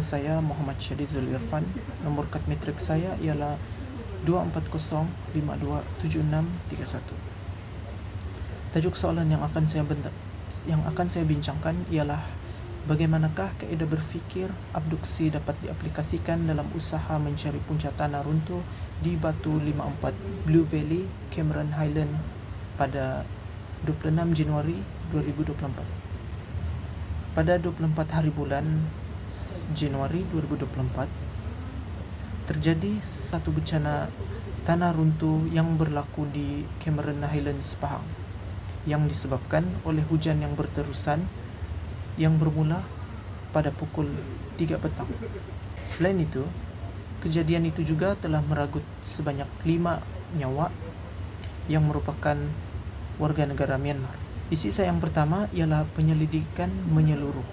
saya Muhammad Syahdi Zulirfan. Nomor kad metrik saya ialah 240527631. Tajuk soalan yang akan saya bincangkan ialah bagaimanakah kaedah berfikir abduksi dapat diaplikasikan dalam usaha mencari punca tanah runtuh di Batu 54 Blue Valley, Cameron Highland pada 26 Januari 2024. Pada 24 hari bulan Januari 2024 terjadi satu bencana tanah runtuh yang berlaku di Cameron Highlands, Pahang, yang disebabkan oleh hujan yang berterusan yang bermula pada pukul 3 petang. Selain itu, kejadian itu juga telah merenggut sebanyak 5 nyawa yang merupakan warga negara Myanmar. Isi saya yang pertama ialah penyelidikan menyeluruh.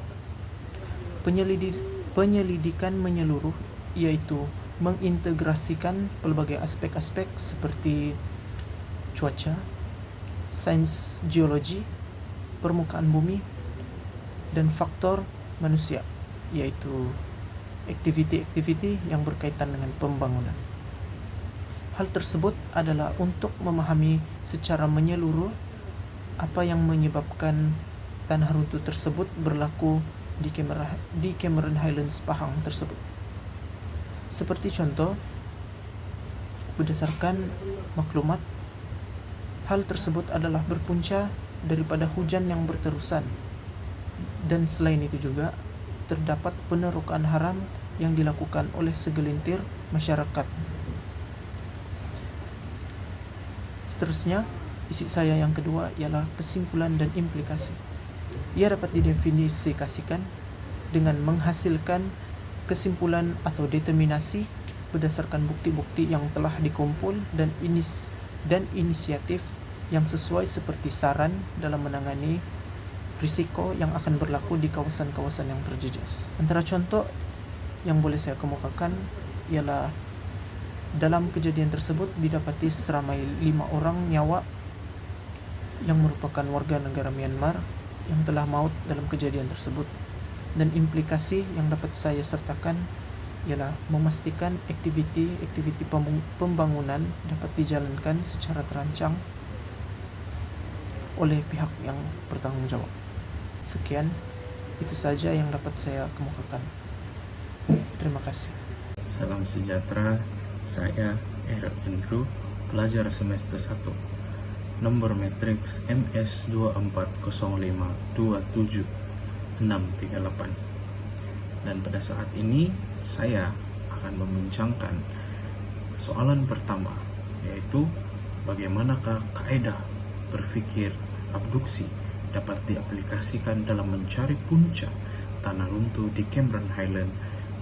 Penyelidikan menyeluruh iaitu mengintegrasikan pelbagai aspek-aspek seperti cuaca, sains geologi, permukaan bumi, dan faktor manusia, yaitu aktiviti-aktiviti yang berkaitan dengan pembangunan. Hal tersebut adalah untuk memahami secara menyeluruh apa yang menyebabkan tanah runtuh tersebut berlaku di Cameron Highlands, Pahang tersebut. Seperti contoh, berdasarkan maklumat, hal tersebut adalah berpunca daripada hujan yang berterusan, dan selain itu juga terdapat penerokan haram yang dilakukan oleh segelintir masyarakat. Seterusnya, isi saya yang kedua ialah kesimpulan dan implikasi. Ia dapat didefinisikan dengan menghasilkan kesimpulan atau determinasi berdasarkan bukti-bukti yang telah dikumpul dan inisiatif yang sesuai seperti saran dalam menangani risiko yang akan berlaku di kawasan-kawasan yang terjejas. Antara contoh yang boleh saya kemukakan ialah dalam kejadian tersebut didapati seramai 5 orang nyawa yang merupakan warga negara Myanmar yang telah maut dalam kejadian tersebut. Dan implikasi yang dapat saya sertakan ialah memastikan aktiviti pembangunan dapat dijalankan secara terancang oleh pihak yang bertanggung jawab. Sekian, itu saja yang dapat saya kemukakan. Terima kasih. Salam sejahtera, saya R. Andrew, pelajar semester 1. Nomor matriks MS 240527638. Dan pada saat ini saya akan membincangkan soalan pertama, yaitu bagaimanakah kaedah berpikir abduksi dapat diaplikasikan dalam mencari punca tanah runtuh di Cameron Highland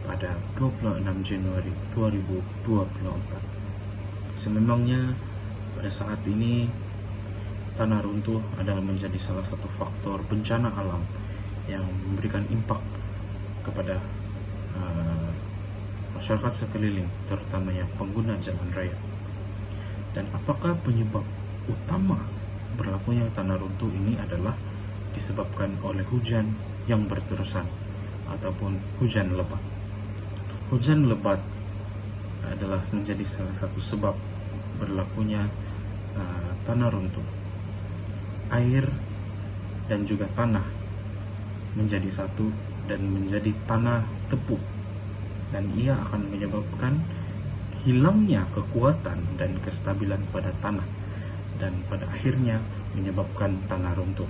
pada 26 Januari 2024. Sememangnya pada saat ini tanah runtuh adalah menjadi salah satu faktor bencana alam yang memberikan impak kepada masyarakat sekeliling, terutamanya pengguna jalan raya. Dan apakah penyebab utama berlakunya tanah runtuh ini adalah disebabkan oleh hujan yang berterusan ataupun hujan lebat? Hujan lebat adalah menjadi salah satu sebab berlakunya tanah runtuh. Air dan juga tanah menjadi satu dan menjadi tanah tepung, dan ia akan menyebabkan hilangnya kekuatan dan kestabilan pada tanah, dan pada akhirnya menyebabkan tanah runtuh.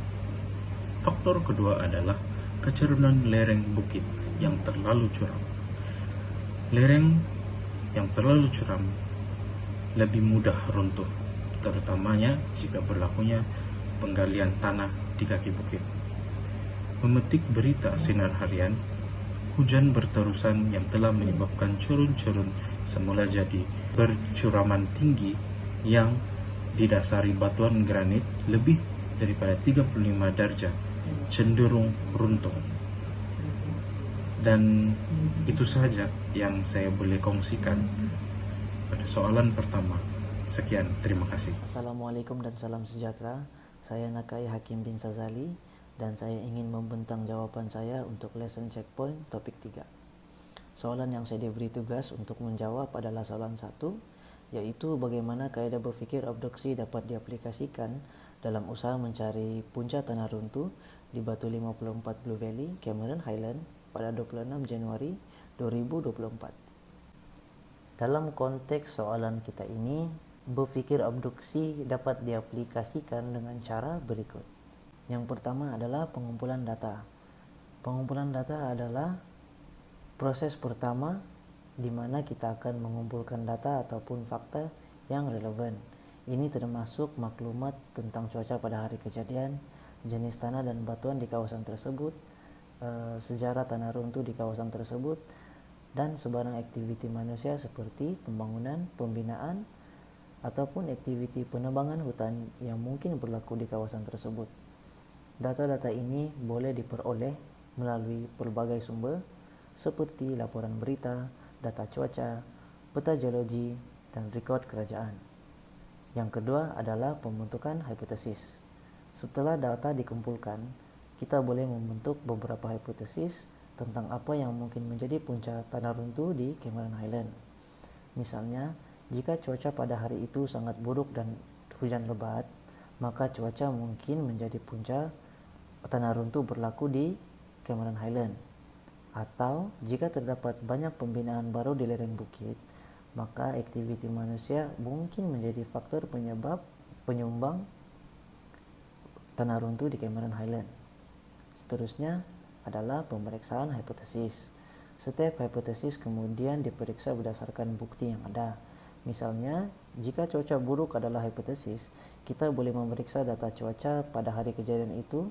Faktor kedua adalah kecerunan lereng bukit yang terlalu curam. Lereng yang terlalu curam lebih mudah runtuh, terutamanya jika berlakunya penggalian tanah di kaki bukit. Memetik berita sinar harian, hujan berterusan yang telah menyebabkan curun-curun semula jadi bercuraman tinggi yang didasari batuan granit lebih daripada 35 derajat cenderung runtuh. Dan itu saja yang saya boleh kongsikan pada soalan pertama. Sekian, terima kasih. Assalamualaikum dan salam sejahtera. Saya Nakai Hakim bin Sazali dan saya ingin membentang jawaban saya untuk lesson checkpoint topik 3. Soalan yang saya diberi tugas untuk menjawab adalah soalan 1, yaitu bagaimana kaidah berpikir abduksi dapat diaplikasikan dalam usaha mencari punca tanah runtuh di Batu 54 Blue Valley, Cameron Highland pada 26 Januari 2024. Dalam konteks soalan kita ini, berpikir abduksi dapat diaplikasikan dengan cara berikut. Yang pertama adalah pengumpulan data. Pengumpulan data adalah proses pertama di mana kita akan mengumpulkan data ataupun fakta yang relevan. Ini termasuk maklumat tentang cuaca pada hari kejadian, jenis tanah dan batuan di kawasan tersebut, sejarah tanah runtuh di kawasan tersebut, dan sebarang aktiviti manusia seperti pembangunan, pembinaan, ataupun aktiviti penebangan hutan yang mungkin berlaku di kawasan tersebut. Data-data ini boleh diperoleh melalui pelbagai sumber seperti laporan berita, data cuaca, peta geologi, dan rekod kerajaan. Yang kedua adalah pembentukan hipotesis. Setelah data dikumpulkan, kita boleh membentuk beberapa hipotesis tentang apa yang mungkin menjadi punca tanah runtuh di Cameron Highland. Misalnya, jika cuaca pada hari itu sangat buruk dan hujan lebat, maka cuaca mungkin menjadi punca tanah runtuh berlaku di Cameron Highland. Atau jika terdapat banyak pembinaan baru di lereng bukit, maka aktiviti manusia mungkin menjadi faktor penyumbang tanah runtuh di Cameron Highland. Seterusnya adalah pemeriksaan hipotesis. Setiap hipotesis kemudian diperiksa berdasarkan bukti yang ada. Misalnya, jika cuaca buruk adalah hipotesis, kita boleh memeriksa data cuaca pada hari kejadian itu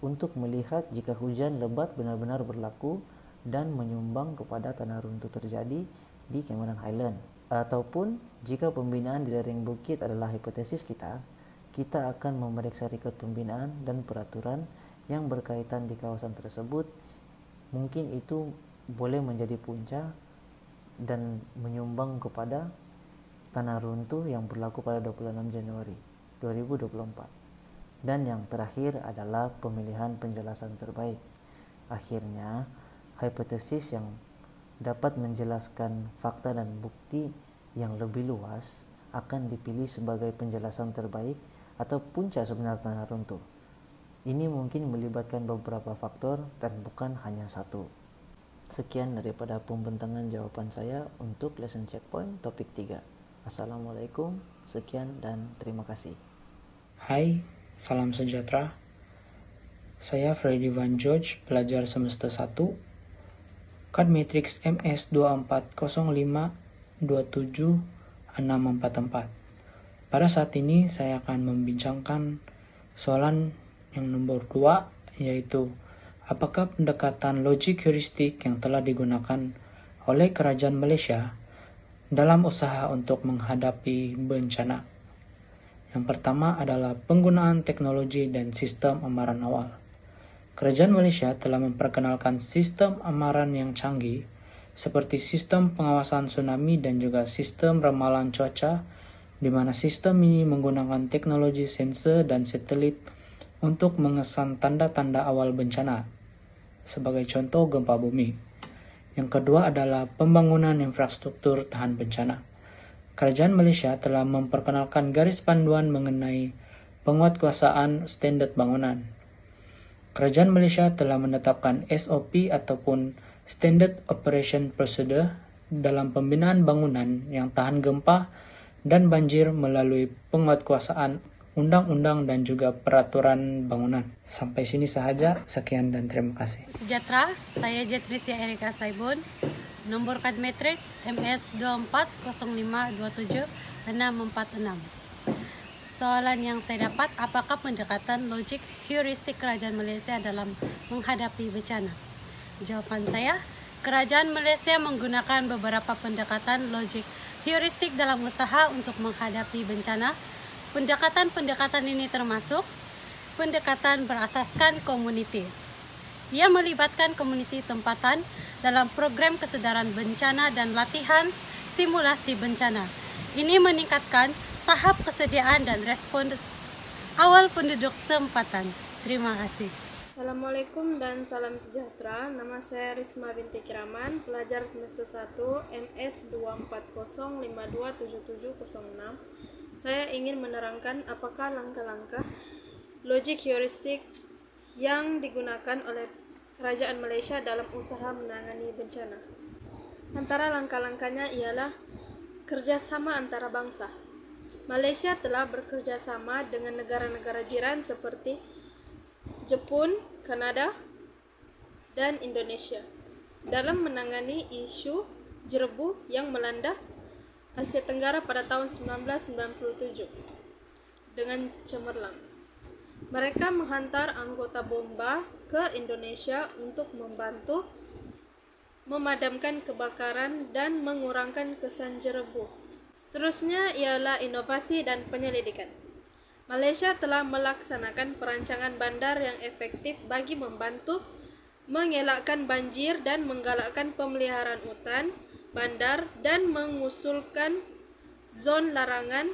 untuk melihat jika hujan lebat benar-benar berlaku dan menyumbang kepada tanah runtuh terjadi di Cameron Highland. Ataupun jika pembinaan di lereng bukit adalah hipotesis kita akan memeriksa rekod pembinaan dan peraturan yang berkaitan di kawasan tersebut. Mungkin itu boleh menjadi punca dan menyumbang kepada tanah runtuh yang berlaku pada 26 Januari 2024. Dan yang terakhir adalah pemilihan penjelasan terbaik. Akhirnya, hipotesis yang dapat menjelaskan fakta dan bukti yang lebih luas akan dipilih sebagai penjelasan terbaik atau punca sebenar tanah runtuh. Ini mungkin melibatkan beberapa faktor dan bukan hanya satu. Sekian daripada pembentangan jawaban saya untuk lesson checkpoint topik 3. Assalamualaikum, sekian dan terima kasih. Hai, salam sejahtera. Saya Freddy Van George, pelajar semester 1, CAD Matrix MS 2405276644. Pada saat ini saya akan membincangkan soalan yang nomor 2, yaitu apakah pendekatan logik heuristik yang telah digunakan oleh kerajaan Malaysia dalam usaha untuk menghadapi bencana. Yang pertama adalah penggunaan teknologi dan sistem amaran awal. Kerajaan Malaysia telah memperkenalkan sistem amaran yang canggih seperti sistem pengawasan tsunami dan juga sistem ramalan cuaca, di mana sistem ini menggunakan teknologi sensor dan satelit untuk mengesan tanda-tanda awal bencana, sebagai contoh gempa bumi. Yang kedua adalah pembangunan infrastruktur tahan bencana. Kerajaan Malaysia telah memperkenalkan garis panduan mengenai penguatkuasaan standard bangunan. Kerajaan Malaysia telah menetapkan SOP ataupun Standard Operation Procedure dalam pembinaan bangunan yang tahan gempa dan banjir melalui penguatkuasaan undang-undang dan juga peraturan bangunan. Sampai sini sahaja, sekian dan terima kasih. Sejahtera, saya Jetrisia Erika Saibun, nomor CAD Matrix MS 2405276646. Soalan yang saya dapat, apakah pendekatan logik heuristik kerajaan Malaysia dalam menghadapi bencana? Jawaban saya, kerajaan Malaysia menggunakan beberapa pendekatan logik heuristik dalam usaha untuk menghadapi bencana. Pendekatan-pendekatan ini termasuk pendekatan berasaskan komuniti. Ia melibatkan komuniti tempatan dalam program kesedaran bencana dan latihan simulasi bencana. Ini meningkatkan tahap kesediaan dan respon awal penduduk tempatan. Terima kasih. Assalamualaikum dan salam sejahtera. Nama saya Risma binti Kiraman, pelajar semester 1 MS 240527706. Saya ingin menerangkan apakah langkah-langkah logik heuristik yang digunakan oleh Kerajaan Malaysia dalam usaha menangani bencana. Antara langkah-langkahnya ialah kerjasama antara bangsa. Malaysia telah bekerjasama dengan negara-negara jiran seperti Jepun, Kanada, dan Indonesia dalam menangani isu jerebu yang melanda Asia Tenggara pada tahun 1997 dengan cemerlang. Mereka menghantar anggota bomba ke Indonesia untuk membantu memadamkan kebakaran dan mengurangkan kesan jerebu. Seterusnya ialah inovasi dan penyelidikan. Malaysia telah melaksanakan perancangan bandar yang efektif bagi membantu mengelakkan banjir dan menggalakkan pemeliharaan hutan, bandar, dan mengusulkan zon larangan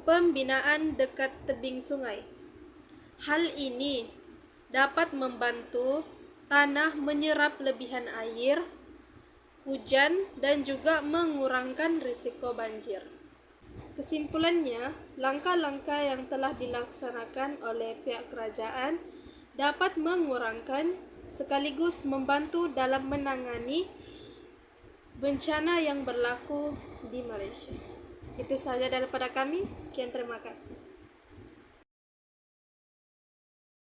pembinaan dekat tebing sungai. Hal ini dapat membantu tanah menyerap lebihan air hujan dan juga mengurangkan risiko banjir. Kesimpulannya, langkah-langkah yang telah dilaksanakan oleh pihak kerajaan dapat mengurangkan sekaligus membantu dalam menangani bencana yang berlaku di Malaysia. Itu sahaja daripada kami. Sekian, terima kasih.